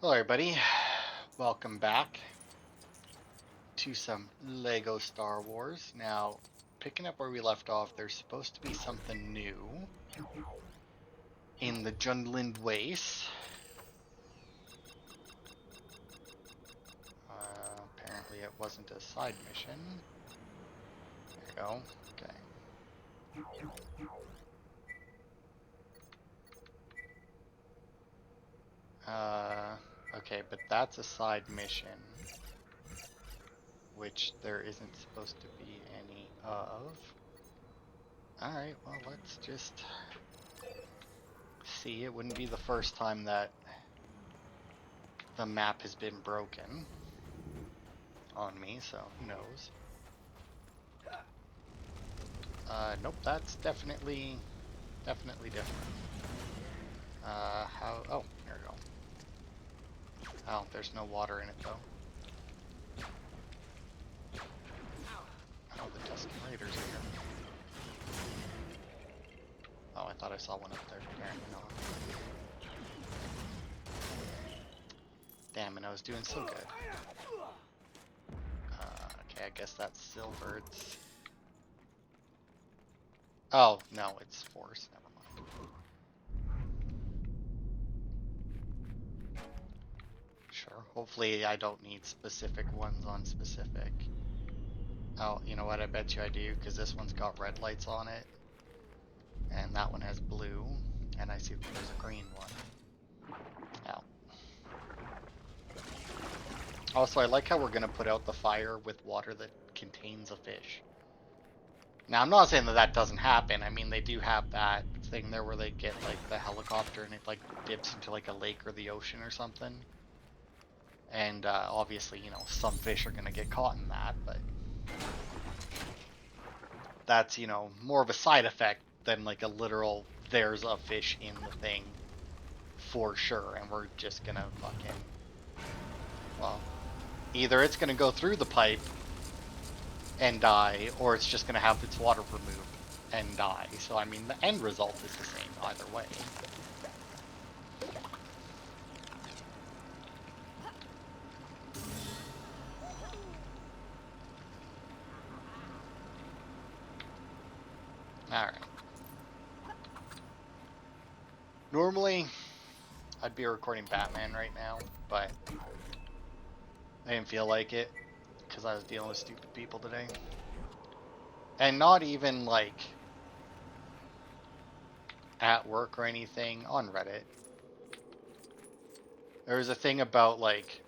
Hello everybody, welcome back to some LEGO Star Wars. Now, picking up where we left off, there's supposed to be something new in the Jundland Waste. Apparently it wasn't a side mission. There you go, okay. Okay, but that's a side mission, which there isn't supposed to be any of. Alright, well let's just see. It wouldn't be the first time that the map has been broken on me, so who knows. Nope, that's definitely different. Oh, there we go. Oh, there's no water in it though. Oh, the Tusken Raiders are here. Oh, I thought I saw one up there. Apparently not. Damn it, I was doing so good. Okay, I guess that's silver. Oh, no, it's force. Never mind. Sure. Hopefully I don't need specific ones on specific. Oh, you know what? I bet you I do, because this one's got red lights on it. And that one has blue. And I see that there's a green one. Oh. Also, I like how we're going to put out the fire with water that contains a fish. Now, I'm not saying that that doesn't happen. I mean, they do have that thing there where they get, like, the helicopter and it, like, dips into, like, a lake or the ocean or something. And, obviously, you know, some fish are going to get caught in that, but that's, you know, more of a side effect than, like, a literal, there's a fish in the thing for sure, and we're just going to fucking, well, either it's going to go through the pipe and die, or it's just going to have its water removed and die. So, I mean, the end result is the same either way. Alright. Normally, I'd be recording Batman right now, but I didn't feel like it, because I was dealing with stupid people today. And not even, like, at work or anything, on Reddit. There was a thing about, like,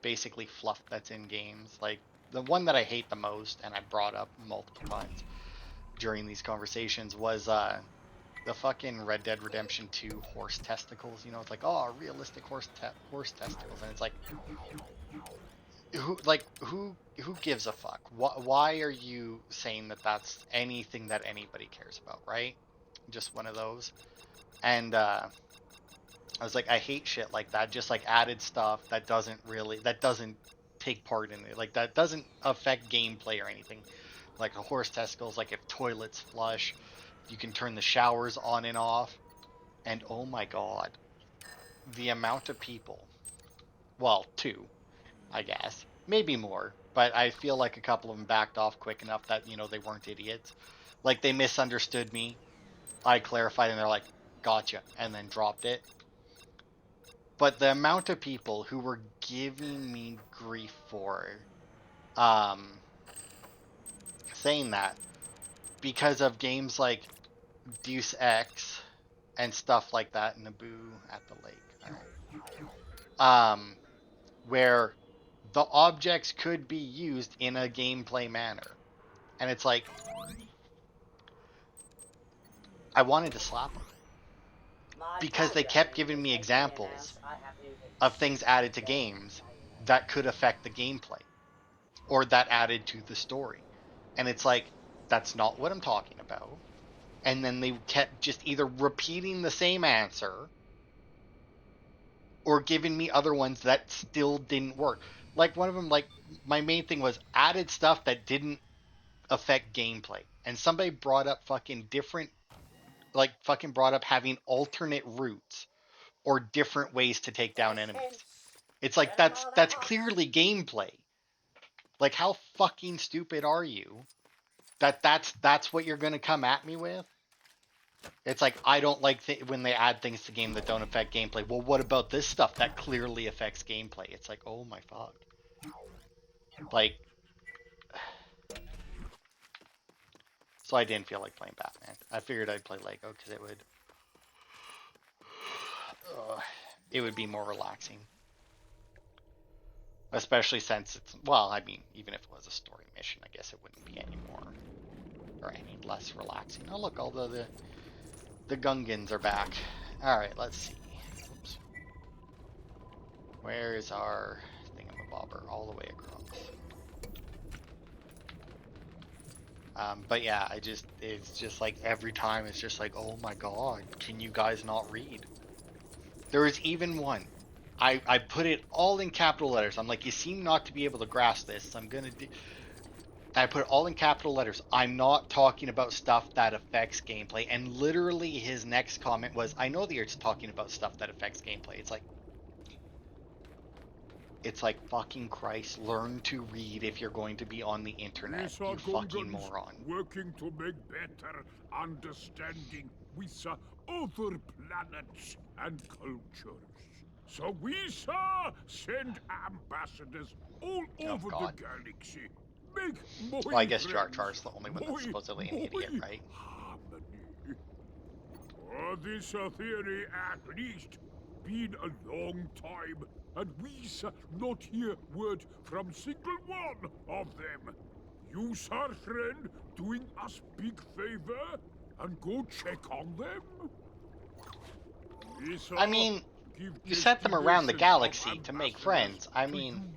basically fluff that's in games. Like, the one that I hate the most, and I brought up multiple times during these conversations, was the fucking Red Dead Redemption 2 horse testicles. You know, it's like, oh, realistic horse testicles. And it's like, who gives a fuck? Why are you saying that that's anything that anybody cares about, right? Just one of those. And I was like, I hate shit like that. Just like added stuff that doesn't take part in it. Like that doesn't affect gameplay or anything. Like a horse testicles, like if toilets flush, you can turn the showers on and off. And oh my god, the amount of people, well, two, I guess, maybe more, but I feel like a couple of them backed off quick enough that, you know, they weren't idiots. Like they misunderstood me. I clarified and they're like, gotcha, and then dropped it. But the amount of people who were giving me grief for saying that because of games like Deus Ex and stuff like that, Naboo at the lake, where the objects could be used in a gameplay manner. And it's like, I wanted to slap them because they kept giving me examples of things added to games that could affect the gameplay or that added to the story. And it's like, that's not what I'm talking about. And then they kept just either repeating the same answer or giving me other ones that still didn't work. Like one of them, like my main thing was added stuff that didn't affect gameplay. And somebody brought up fucking different, like fucking brought up having alternate routes or different ways to take down enemies. It's like that's clearly gameplay. Like, how fucking stupid are you? That's what you're gonna come at me with? It's like, I don't like when they add things to game that don't affect gameplay. Well, what about this stuff that clearly affects gameplay? It's like, oh my fuck. Like, so I didn't feel like playing Batman. I figured I'd play Lego because it would be more relaxing. Especially since it's, well, I mean, even if it was a story mission, I guess it wouldn't be any more or any less relaxing. Oh look, all the Gungans are back. Alright, let's see. Oops. Where is our thingamabobber? All the way across. But yeah, it's just like every time it's just like, oh my god, can you guys not read? There was even one. I put it all in capital letters. I'm like, you seem not to be able to grasp this. So I'm gonna do. I put it all in capital letters. I'm not talking about stuff that affects gameplay. And literally, his next comment was, "I know that you're talking about stuff that affects gameplay." It's like fucking Christ. Learn to read if you're going to be on the internet. You fucking moron. Working to make better understanding with other planets and cultures. So we send ambassadors all over the galaxy. Make well, I guess Jar Jar's the only one that's supposedly an idiot, right? Harmony. This theory at least been a long time, and we not hear word from single one of them. You, sir, friend, doing us big favor and go check on them? I mean, you sent them around the galaxy to make friends. I mean,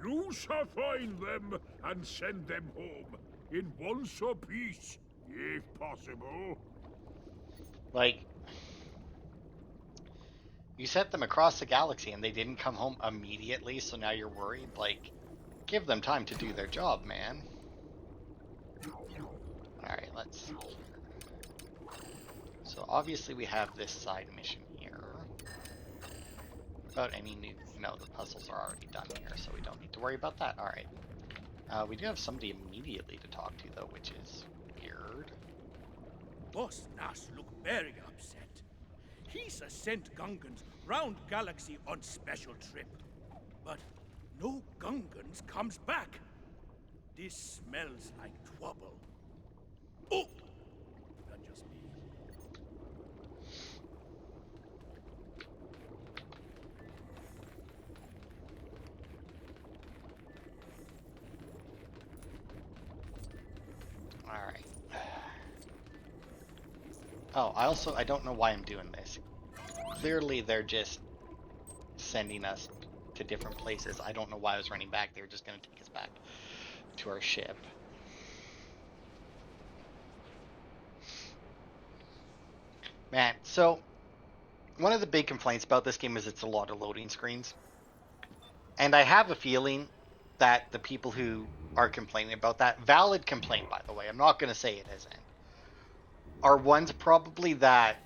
you shall find them and send them home in one piece, if possible. Like, you sent them across the galaxy and they didn't come home immediately, so now you're worried? Like, give them time to do their job, man. Alright, let's see here. So obviously we have this side mission here. About any new... No, the puzzles are already done here, so we don't need to worry about that. Alright. We do have somebody immediately to talk to, though, which is weird. Boss Nash look very upset. He's sent Gungans round galaxy on special trip. But no Gungans comes back. This smells like trouble. Oh! That just me. Alright. Oh, I don't know why I'm doing this. Clearly they're just sending us to different places. I don't know why I was running back. They were just going to take us back to our ship. Man, so one of the big complaints about this game is it's a lot of loading screens. And I have a feeling that the people who are complaining about that, valid complaint by the way, I'm not going to say it isn't, are ones probably that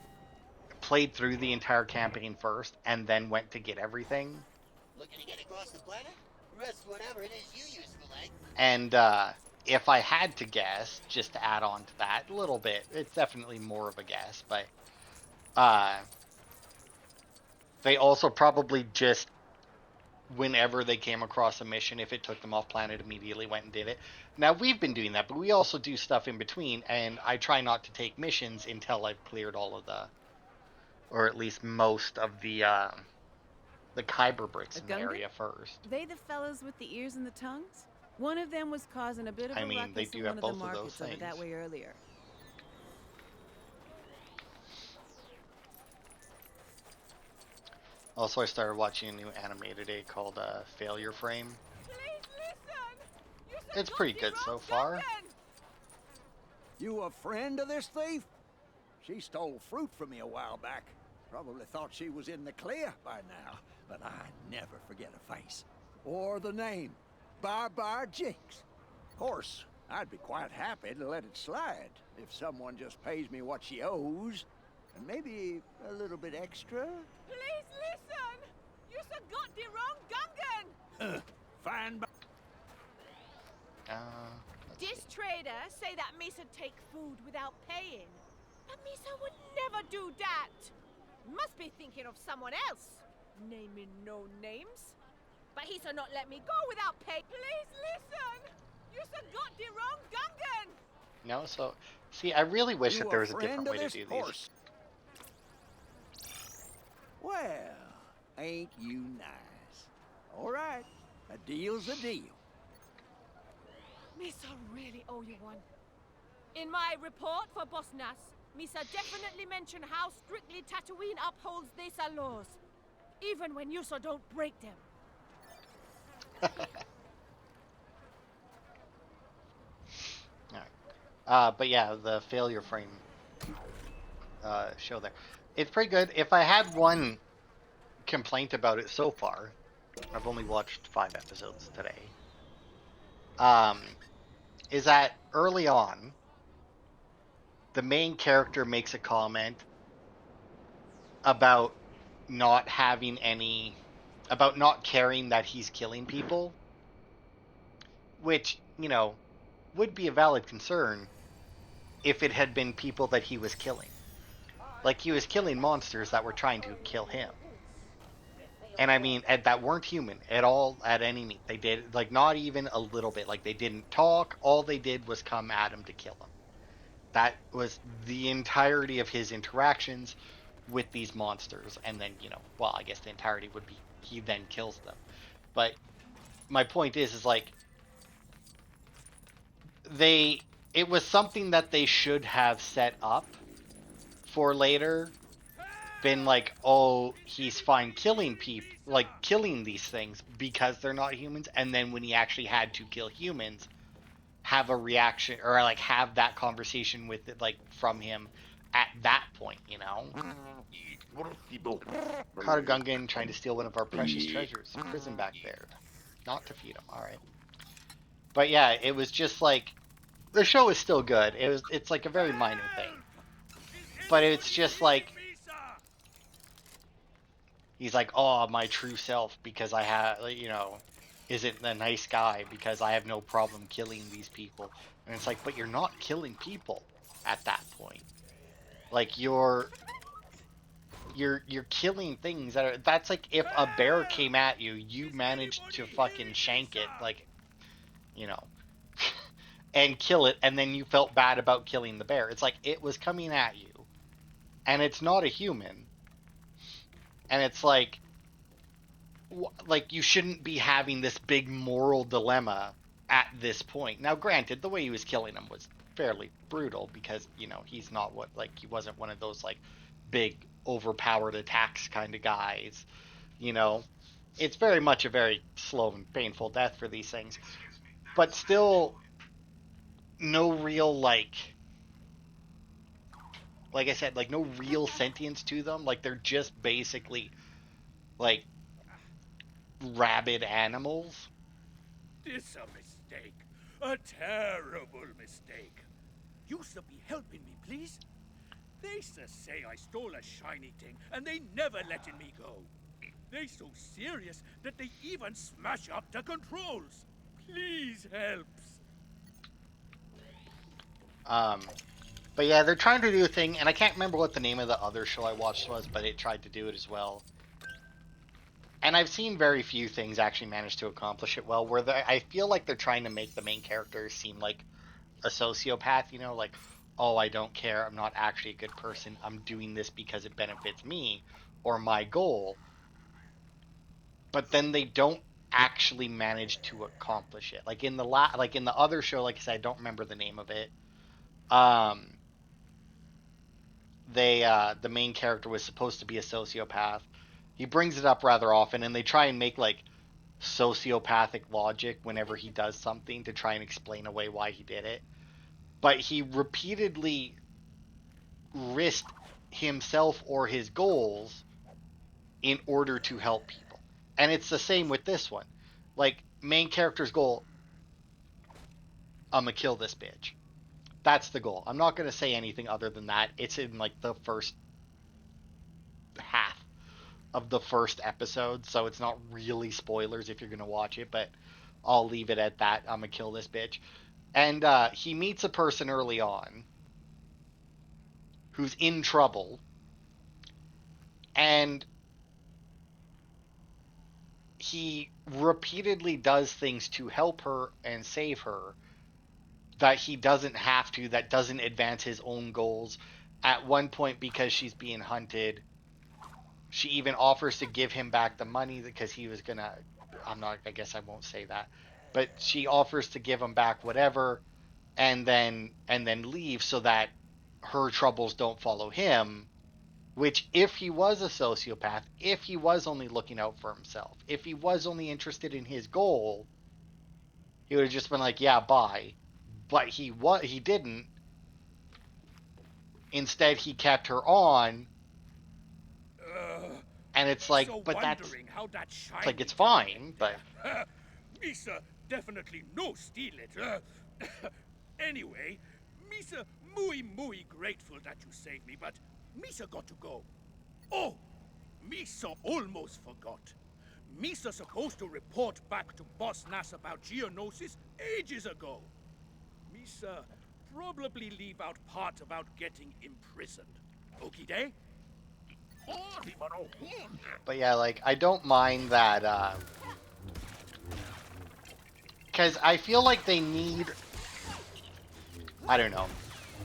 played through the entire campaign first and then went to get everything. Looking to get across the planet? Rest whatever it is you use for leg. And if I had to guess, just to add on to that a little bit, it's definitely more of a guess, but they also probably just, whenever they came across a mission, if it took them off planet, immediately went and did it. Now, we've been doing that, but we also do stuff in between, and I try not to take missions until I've cleared all of the, or at least most of the Kyber bricks in the area first. They the fellows with the ears and the tongues? One of them was causing a bit of a ruckus they do in have one of both the of those markets over things. that way earlier. Also, I started watching a new anime today called Failure Frame. It's pretty good so far. You a friend of this thief? She stole fruit from me a while back. Probably thought she was in the clear by now, but I never forget a face. Or the name, Barbar Jinx. Of course, I'd be quite happy to let it slide if someone just pays me what she owes. And maybe a little bit extra? Please listen! You got the wrong Gungan! Fine. This trader say that Misa take food without paying. But Misa would never do that. Must be thinking of someone else. Naming no names. But he's not let me go without pay. Please listen! You got the wrong Gungan! No, so see, I really wish You that there was a friend different of way to this do these. horse? Well, ain't you nice? All right, a deal's a deal. Misa really owe you one. In my report for Boss Nass, Misa definitely mentioned how strictly Tatooine upholds these laws. Even when you don't break them. Alright. But yeah, the failure frame show there. It's pretty good. If I had one complaint about it so far, I've only watched 5 episodes today, is that early on, the main character makes a comment about not caring that he's killing people, which, you know, would be a valid concern if it had been people that he was killing. Like, he was killing monsters that were trying to kill him. And I mean, that weren't human at all at any means. They did, like, not even a little bit. Like, they didn't talk. All they did was come at him to kill him. That was the entirety of his interactions with these monsters. And then, you know, well, I guess the entirety would be he then kills them. But my point is like, it was something that they should have set up for later. Been like, oh, he's fine killing people, like killing these things because they're not humans, and then when he actually had to kill humans, have a reaction or like have that conversation with it, like from him at that point, you know. Caught a Gungan trying to steal one of our precious treasures. Prison back there. Not to feed him. All right. But yeah, it was just like, the show is still good. It's like a very minor thing, but it's just like, he's like, oh, my true self, because I have, you know, isn't a nice guy because I have no problem killing these people. And it's like, but you're not killing people at that point. Like, you're killing things that's like if a bear came at you, you managed to fucking shank it, like, you know, and kill it, and then you felt bad about killing the bear. It's like, it was coming at you, and it's not a human. And it's like you shouldn't be having this big moral dilemma at this point. Now, granted, the way he was killing him was fairly brutal because, you know, he's not he wasn't one of those, like, big, overpowered attacks kind of guys. You know, it's very much a very slow and painful death for these things. But still, no real, like I said, like, no real sentience to them. Like, they're just basically, like, rabid animals. This a mistake. A terrible mistake. You should be helping me, please. They say I stole a shiny thing, and they never letting me go. They so serious that they even smash up the controls. Please helps. But yeah, they're trying to do a thing, and I can't remember what the name of the other show I watched was, but it tried to do it as well. And I've seen very few things actually manage to accomplish it well, where I feel like they're trying to make the main character seem like a sociopath, you know, like, oh, I don't care, I'm not actually a good person, I'm doing this because it benefits me, or my goal. But then they don't actually manage to accomplish it. Like in the other show, like I said, I don't remember the name of it. The main character was supposed to be a sociopath. He brings it up rather often, and they try and make, like, sociopathic logic whenever he does something to try and explain away why he did it. But he repeatedly risked himself or his goals in order to help people. And it's the same with this one. Like, main character's goal, I'm gonna kill this bitch. That's the goal. I'm not going to say anything other than that. It's in, like, the first half of the first episode, so it's not really spoilers if you're gonna watch it, but I'll leave it at that. I'm gonna kill this bitch. And he meets a person early on who's in trouble, and he repeatedly does things to help her and save her that he doesn't have to, that doesn't advance his own goals. At one point, because she's being hunted, she even offers to give him back the money because he was gonna, I guess I won't say that, but she offers to give him back whatever, and then leave so that her troubles don't follow him. Which, if he was a sociopath, if he was only looking out for himself, if he was only interested in his goal, he would have just been like, yeah, bye. But he didn't. Instead, he kept her on, and it's like, so but that's, how that it's like, it's shiny fine, but Misa definitely no steal it. Anyway, Misa muy grateful that you saved me, but Misa got to go. Oh, Misa almost forgot. Misa supposed to report back to Boss Nass about Geonosis ages ago. Misa probably leave out part about getting imprisoned. Okie day? but yeah, like, I don't mind that, because I feel like they need, I don't know,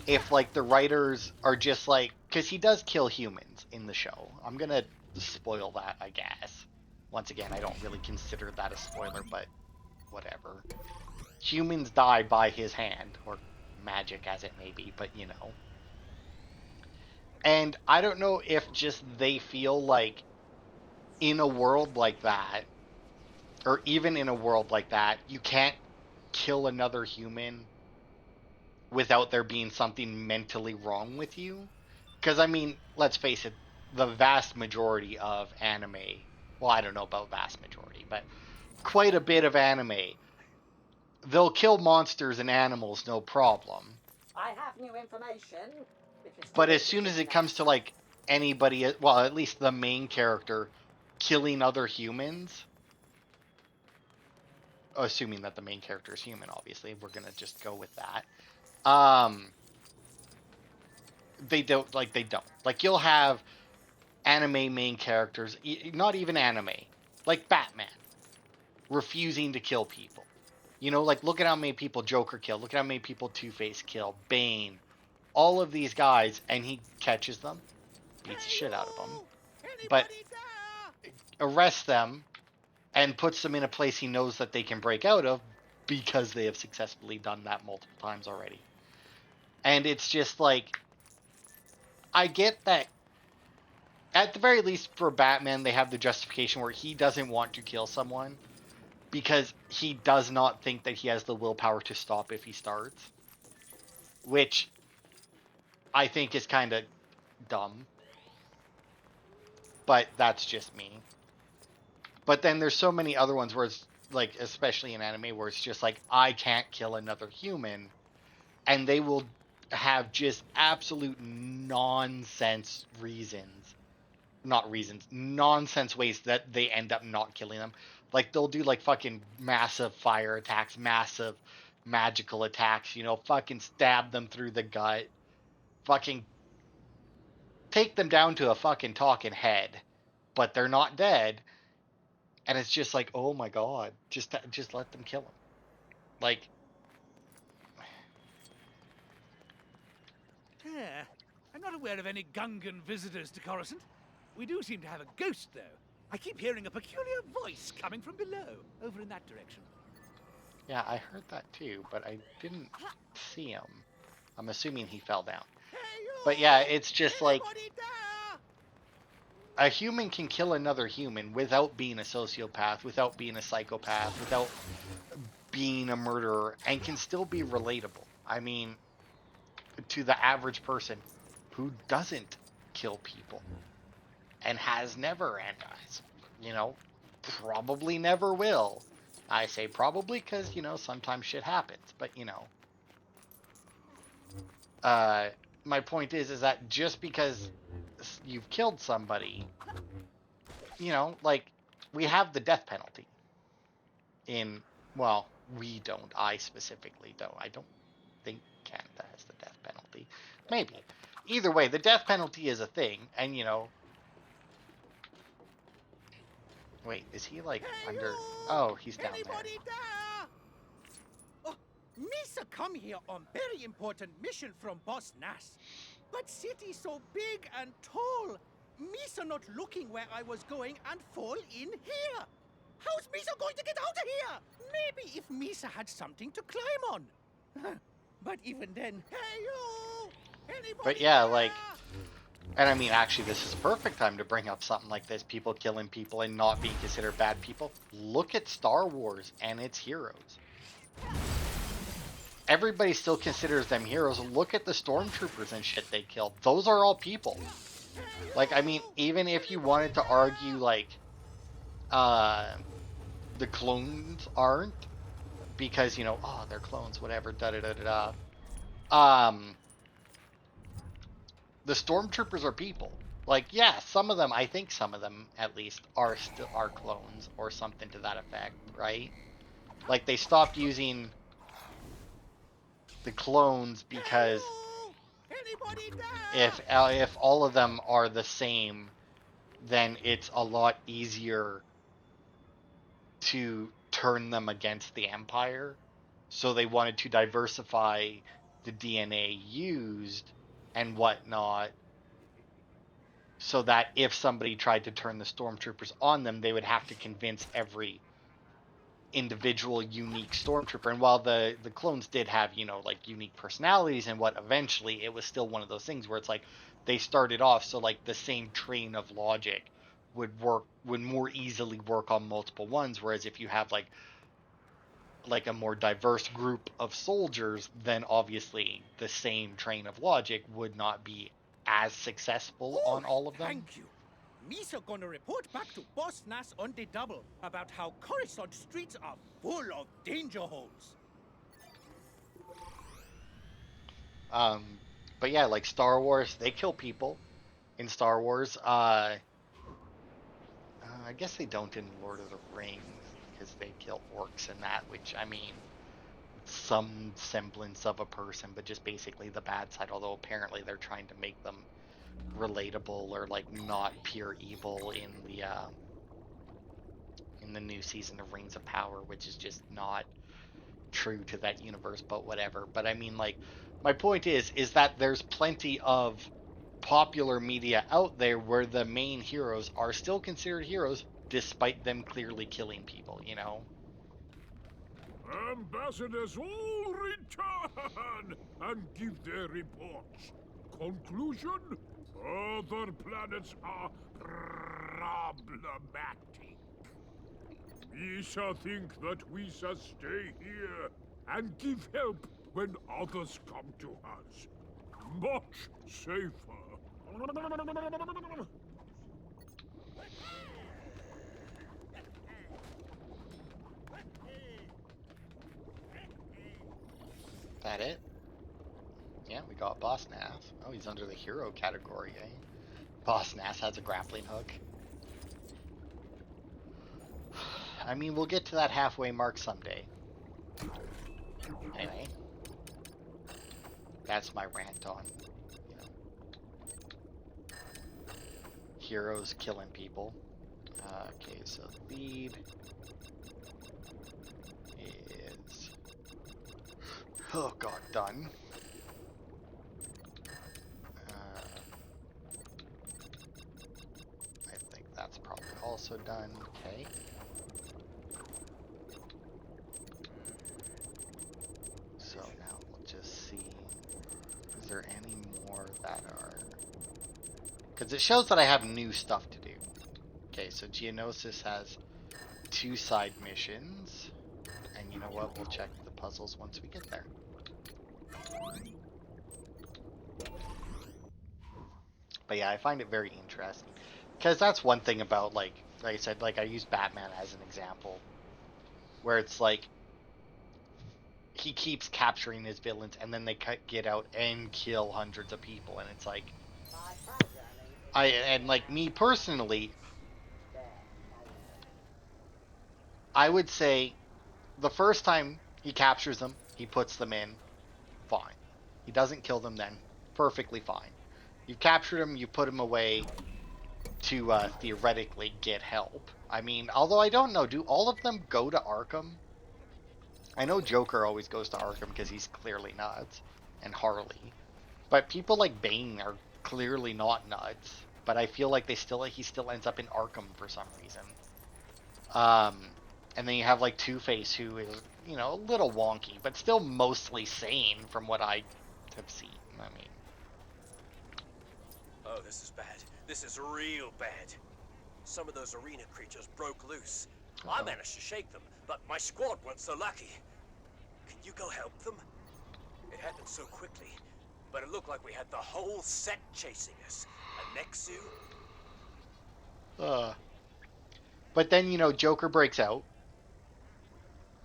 if, like, the writers are just like, because he does kill humans in the show. I'm gonna spoil that, I guess. Once again, I don't really consider that a spoiler, but whatever. Humans die by his hand, or magic as it may be, but you know. And I don't know if just they feel like in a world like that, or even in a world like that, you can't kill another human without there being something mentally wrong with you. Because, I mean, let's face it, the vast majority of anime, well, I don't know about vast majority, but quite a bit of anime, they'll kill monsters and animals, no problem. I have new information. But as soon as it comes to, like, anybody, well, at least the main character, killing other humans, assuming that the main character is human, obviously, we're gonna just go with that. They don't. Like, you'll have anime main characters, not even anime, like Batman, refusing to kill people. You know, like, look at how many people Joker killed. Look at how many people Two-Face killed. Bane. All of these guys, and he catches them, beats the shit out of them, but arrests them and puts them in a place he knows that they can break out of because they have successfully done that multiple times already. And it's just like, I get that at the very least for Batman, they have the justification where he doesn't want to kill someone because he does not think that he has the willpower to stop if he starts. Which I think is kind of dumb. But that's just me. But then there's so many other ones where it's like, especially in anime, where it's just like, I can't kill another human. And they will have just absolute nonsense reasons. Not reasons. Nonsense ways that they end up not killing them. Like, they'll do, like, fucking massive fire attacks, massive magical attacks, you know, fucking stab them through the gut. Fucking take them down to a fucking talking head. But they're not dead. And it's just like, oh my god. Just let them kill them. Like... I'm not aware of any Gungan visitors to Coruscant. We do seem to have a ghost, though. I keep hearing a peculiar voice coming from below, over in that direction. Yeah, I heard that too, but I didn't see him. I'm assuming he fell down. But yeah, it's just like... A human can kill another human without being a sociopath, without being a psychopath, without being a murderer, and can still be relatable. I mean, to the average person who doesn't kill people and has never, and you know, probably never will. I say probably because, you know, sometimes shit happens, but you know. My point is that just because you've killed somebody, you know, like, we have the death penalty in, well, we don't, I specifically don't. I don't think Canada has the death penalty. Maybe. Either way, the death penalty is a thing, and, you know, wait, is he, like, under, oh, he's down there. Anybody there? Oh, Misa come here on very important mission from Boss Nass. But city so big and tall. Misa not looking where I was going and fall in here. How's Misa going to get out of here? Maybe if Misa had something to climb on. But even then, hey you! Anybody But yeah, there? like, and I mean, actually, this is a perfect time to bring up something like this. People killing people and not being considered bad people. Look at Star Wars and its heroes. Everybody still considers them heroes. Look at the stormtroopers and shit they killed. Those are all people. Like, I mean, even if you wanted to argue, like, the clones aren't, because, you know, oh, they're clones, whatever, da-da-da-da-da. The stormtroopers are people. Like, yeah, some of them, I think some of them, at least, are clones, or something to that effect, right? Like, they stopped using the clones because if all of them are the same, then it's a lot easier to turn them against the Empire. So they wanted to diversify the DNA used and whatnot, so that if somebody tried to turn the stormtroopers on them, they would have to convince every individual unique stormtrooper. And while the clones did have, you know, like, unique personalities and what, eventually it was still one of those things where it's like they started off so, like, the same train of logic would more easily work on multiple ones, whereas if you have like a more diverse group of soldiers, then obviously the same train of logic would not be as successful on all of them. Thank you. Misa gonna report back to Boss Nass on the double about how Coruscant streets are full of danger holes. But yeah, like Star Wars, they kill people in Star Wars. I guess they don't in Lord of the Rings, because they kill orcs and that, which, I mean, some semblance of a person, but just basically the bad side, although apparently they're trying to make them relatable or, like, not pure evil in the new season of Rings of Power, which is just not true to that universe, but whatever. But I mean, like, my point is that there's plenty of popular media out there where the main heroes are still considered heroes despite them clearly killing people, you know? Ambassadors all return and give their reports. Conclusion? Other planets are problematic. Misa think that we shall stay here and give help when others come to us. Much safer. That it? Yeah, we got Boss Nass. Oh, he's under the hero category, eh? Boss Nass has a grappling hook. I mean, we'll get to that halfway mark someday. Anyway. That's my rant on, you know, heroes killing people. Okay, so lead is, oh god, done. I think that's probably also done. Okay. So now we'll just see, is there any more that are, because it shows that I have new stuff to do. Okay, so Geonosis has 2 side missions, and you know what, we'll check the puzzles once we get there. But yeah, I find it very interesting, because that's one thing about, like I said, like, I use Batman as an example, where it's like, he keeps capturing his villains, and then they get out and kill hundreds of people, and it's like, My program And like me personally, I would say the first time he captures them, he puts them in, fine. He doesn't kill them then, perfectly fine. You've captured him, you put him away to theoretically get help. I mean, although I don't know, do all of them go to Arkham? I know Joker always goes to Arkham because he's clearly nuts, and Harley. But people like Bane are clearly not nuts. But I feel like he still ends up in Arkham for some reason. And then you have like Two-Face, who is, you know, a little wonky, but still mostly sane from what I have seen. I mean, oh, this is bad. This is real bad. Some of those arena creatures broke loose. I managed to shake them, but my squad weren't so lucky. Can you go help them? It happened so quickly, but it looked like we had the whole set chasing us. A Nexu? But then, you know, Joker breaks out.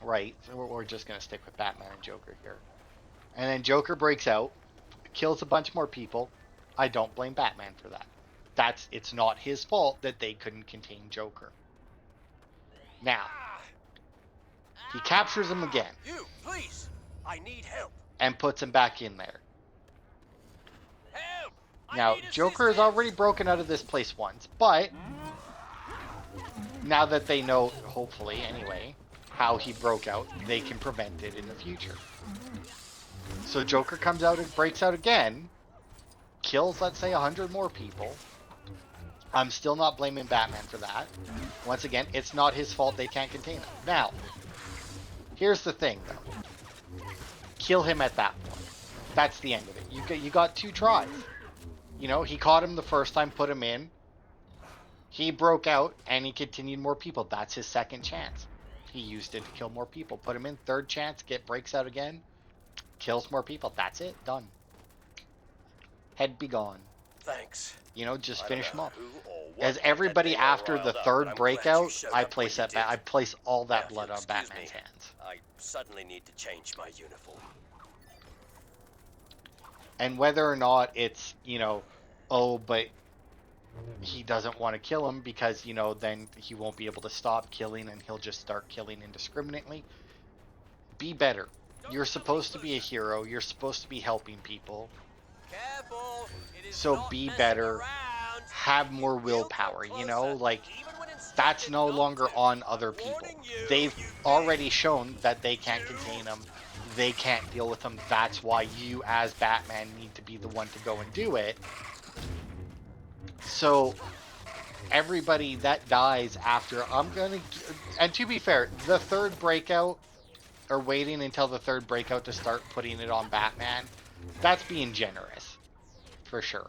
Right, so we're just going to stick with Batman and Joker here. And then Joker breaks out, kills a bunch more people. I don't blame Batman for that. It's not his fault that they couldn't contain Joker. Now, he captures him again. You, please! I need help. And puts him back in there. Help! Now, Joker has already broken out of this place once, but now that they know, hopefully anyway, how he broke out, they can prevent it in the future. So Joker comes out and breaks out again, kills, let's say, 100 more people. I'm still not blaming Batman for that. Once again, it's not his fault they can't contain him. Now, here's the thing, though. Kill him at that point. That's the end of it. You got 2 tries. You know, he caught him the first time, put him in. He broke out, and he continued more people. That's his second chance. He used it to kill more people. Put him in, third chance, breaks out again. Kills more people. That's it. Done. Head be gone. Thanks. You know, just finish him off. Who As everybody after the third breakout, I place all that blood on Batman's hands. I suddenly need to change my uniform. And whether or not it's, you know, oh, but he doesn't want to kill him because, you know, then he won't be able to stop killing and he'll just start killing indiscriminately. Be better. You're supposed to be a hero. You're supposed to be helping people. Careful. So be better. Have more willpower, you know? Like, that's no longer on other people. They've already shown that they can't contain him. They can't deal with him. That's why you, as Batman, need to be the one to go and do it. So, everybody that dies after, and to be fair, the third breakout, or waiting until the third breakout to start putting it on Batman, that's being generous. For sure.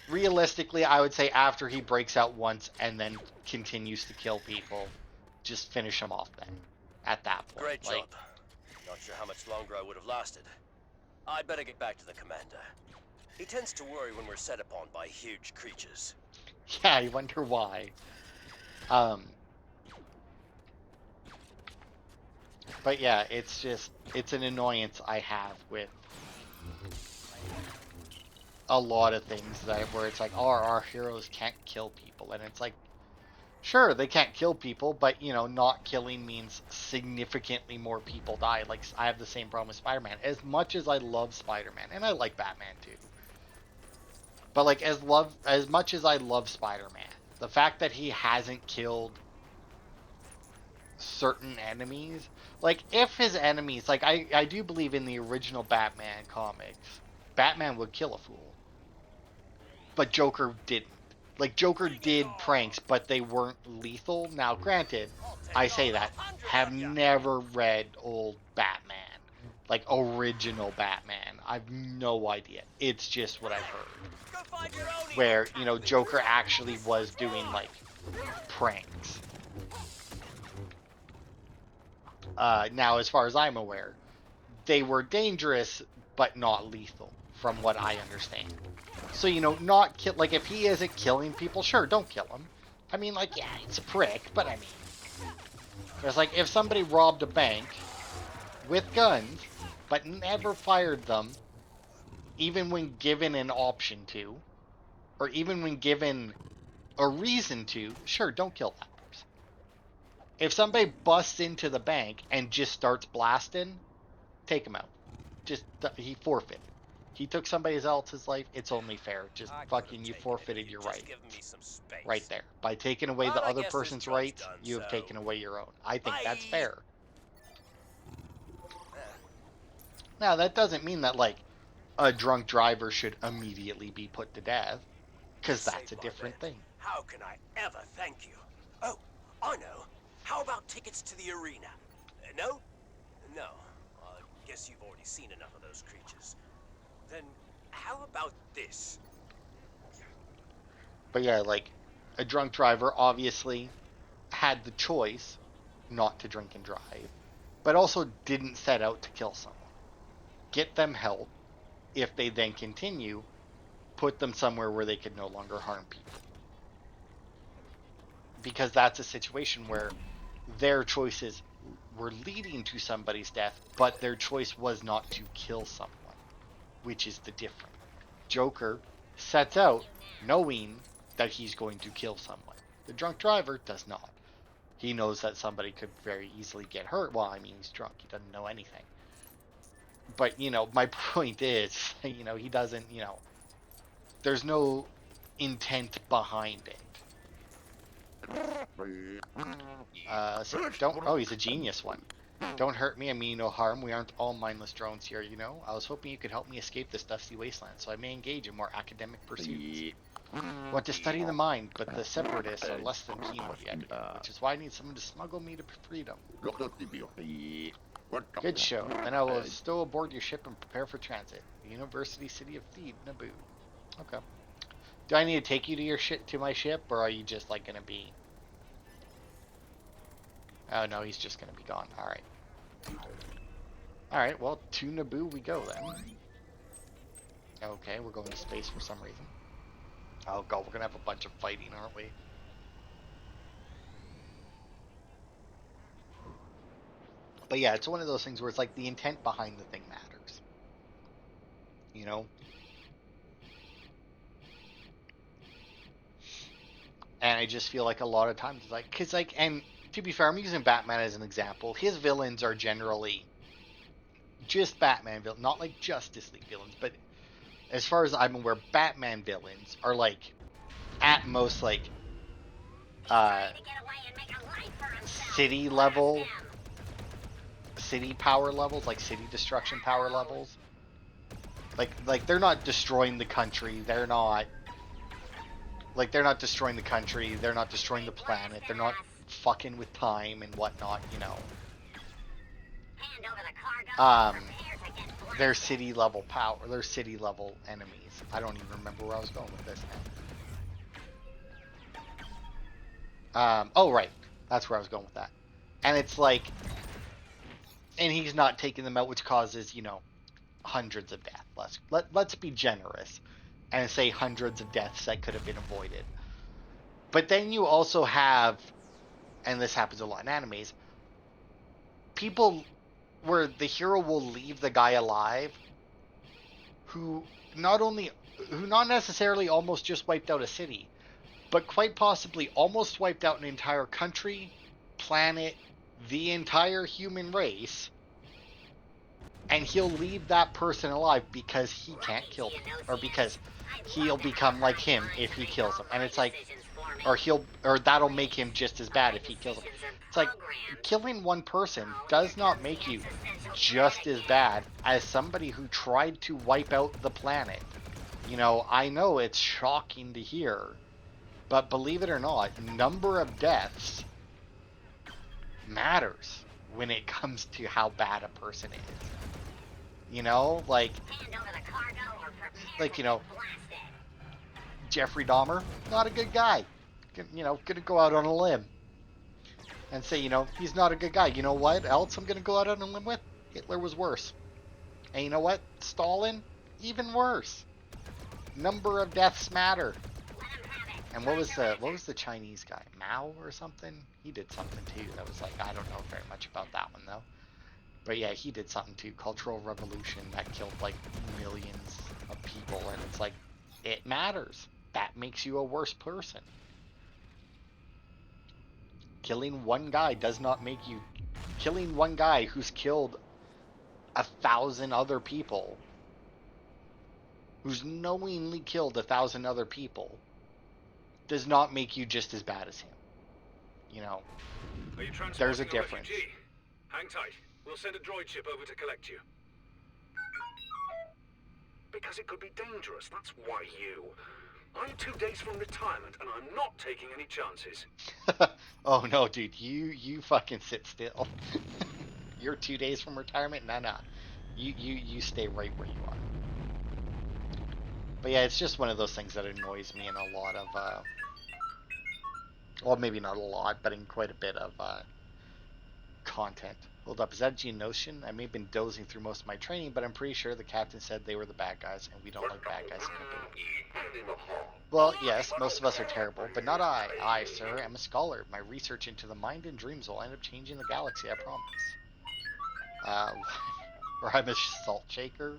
Realistically, I would say after he breaks out once and then continues to kill people, just finish him off then. At that point. Great job. Not sure how much longer I would have lasted. I'd better get back to the commander. He tends to worry when we're set upon by huge creatures. Yeah, I wonder why. But yeah, it's an annoyance I have with a lot of things where it's like, oh, our heroes can't kill people. And it's like, sure, they can't kill people, but, you know, not killing means significantly more people die. Like, I have the same problem with Spider-Man. As much as I love Spider-Man, and I like Batman too, but like, as much as I love Spider-Man, the fact that he hasn't killed certain enemies, like, if his enemies, like, I do believe in the original Batman comics, Batman would kill a fool. But Joker didn't. Like, Joker did pranks, but they weren't lethal. Now, granted, I say that, have never read old Batman. Like, original Batman. I've no idea. It's just what I've heard. Where, you know, Joker actually was doing, like, pranks. Now, as far as I'm aware, they were dangerous, but not lethal, from what I understand. So, you know, like, if he isn't killing people, sure, don't kill him. I mean, like, yeah, it's a prick, but I mean, it's like, if somebody robbed a bank with guns, but never fired them even when given an option to, or even when given a reason to, sure, don't kill that person. If somebody busts into the bank and just starts blasting, take him out. Just, he forfeited. He took somebody else's life. It's only fair. Just fucking, you forfeited your right. Right there. By taking away the other person's rights, you have taken away your own. I think that's fair. Now, that doesn't mean that, like, a drunk driver should immediately be put to death, because that's a different thing. How can I ever thank you? Oh, I know. How about tickets to the arena? No? No. I guess you've already seen enough of those creatures. Then how about this? But yeah, like, a drunk driver obviously had the choice not to drink and drive, but also didn't set out to kill someone. Get them help. If they then continue, put them somewhere where they could no longer harm people. Because that's a situation where their choices were leading to somebody's death, but their choice was not to kill someone, which is the difference. Joker sets out knowing that he's going to kill someone. The drunk driver does not. He knows that somebody could very easily get hurt. Well, I mean, he's drunk. He doesn't know anything. But, you know, my point is, you know, he doesn't, you know, there's no intent behind it. So don't, oh, he's a genius one. Don't hurt me, I mean no harm. We aren't all mindless drones here, you know. I was hoping you could help me escape this dusty wasteland, so I may engage in more academic pursuits. Want to study the mind, but the separatists are less than keen with the idea, which is why I need someone to smuggle me to freedom. Good show. Then I will stow aboard your ship and prepare for transit. The University City of Thebe, Naboo. Okay. Do I need to take you to your ship, to my ship, or are you just like gonna be? Oh no, he's just gonna be gone. All right. All right. Well, to Naboo we go then. Okay, we're going to space for some reason. Oh god, we're gonna have a bunch of fighting, aren't we? But yeah, it's one of those things where it's like the intent behind the thing matters. You know? And I just feel like a lot of times, like, because, like, and to be fair, I'm using Batman as an example. His villains are generally just Batman villains, not like Justice League villains, but as far as I'm aware, Batman villains are like, at most, like, city level. City power levels, like city destruction power levels. Like they're not destroying the country. They're not destroying the country. They're not destroying the planet. They're not fucking with time and whatnot. You know. They're city level power. They're city level enemies. I don't even remember where I was going with this now. Oh right, that's where I was going with that. And it's like. And he's not taking them out, which causes, you know, hundreds of deaths. Let's be generous and say hundreds of deaths that could have been avoided. But then you also have, and this happens a lot in animes, people where the hero will leave the guy alive who not necessarily almost just wiped out a city, but quite possibly almost wiped out an entire country, planet, the entire human race, and he'll leave that person alive because he can't kill them, or because he'll become like him if he kills them. And it's like, or that'll make him just as bad if he kills them. It's like, killing one person does not make you just as bad as somebody who tried to wipe out the planet. You know, I know it's shocking to hear, but believe it or not, number of deaths matters when it comes to how bad a person is. You know, like, you know, Jeffrey Dahmer, not a good guy. You know, gonna go out on a limb and say, you know, he's not a good guy. You know what else I'm gonna go out on a limb with? Hitler was worse. And you know what? Stalin, even worse. Number of deaths matter. And what was the Chinese guy? Mao or something? He did something too that was like, I don't know very much about that one though. But yeah, he did something too. Cultural revolution that killed like millions of people, and it's like, it matters. That makes you a worse person. Killing one guy does not make you... Killing one guy who's killed 1,000 other people, who's knowingly killed 1,000 other people, does not make you just as bad as him. You know, Are you there's a transporting difference. refugee? Hang tight. We'll send a droid ship over to collect you. Because it could be dangerous, that's why you. I'm 2 days from retirement, and I'm not taking any chances. Oh no, dude, you fucking sit still. You're 2 days from retirement? Nah. You stay right where you are. But yeah, it's just one of those things that annoys me in a lot of, well, maybe not a lot, but in quite a bit of content. Hold up, is that Geonosian? I may have been dozing through most of my training, but I'm pretty sure the captain said they were the bad guys, and we don't like bad guys in the game. Well, yes, most of us are terrible, but not I. I, sir, am a scholar. My research into the mind and dreams will end up changing the galaxy, I promise. Where I'm a salt shaker.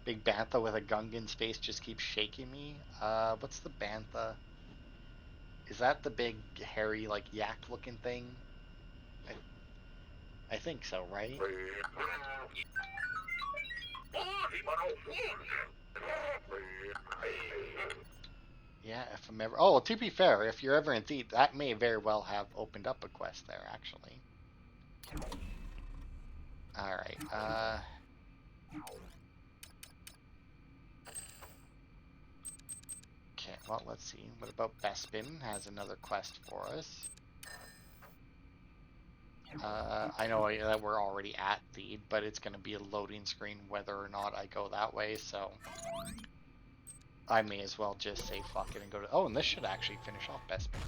Big Bantha with a Gungan's face just keeps shaking me. What's the Bantha? Is that the big, hairy, like, yak-looking thing? I think so, right? Yeah, if I'm ever... Oh, to be fair, if you're ever in Theed, that may very well have opened up a quest there, actually. Alright, okay, well, let's see. What about Bespin? Has another quest for us. I know that we're already at Theed, but it's going to be a loading screen whether or not I go that way, so I may as well just say fuck it and go to... Oh, and this should actually finish off Bespin.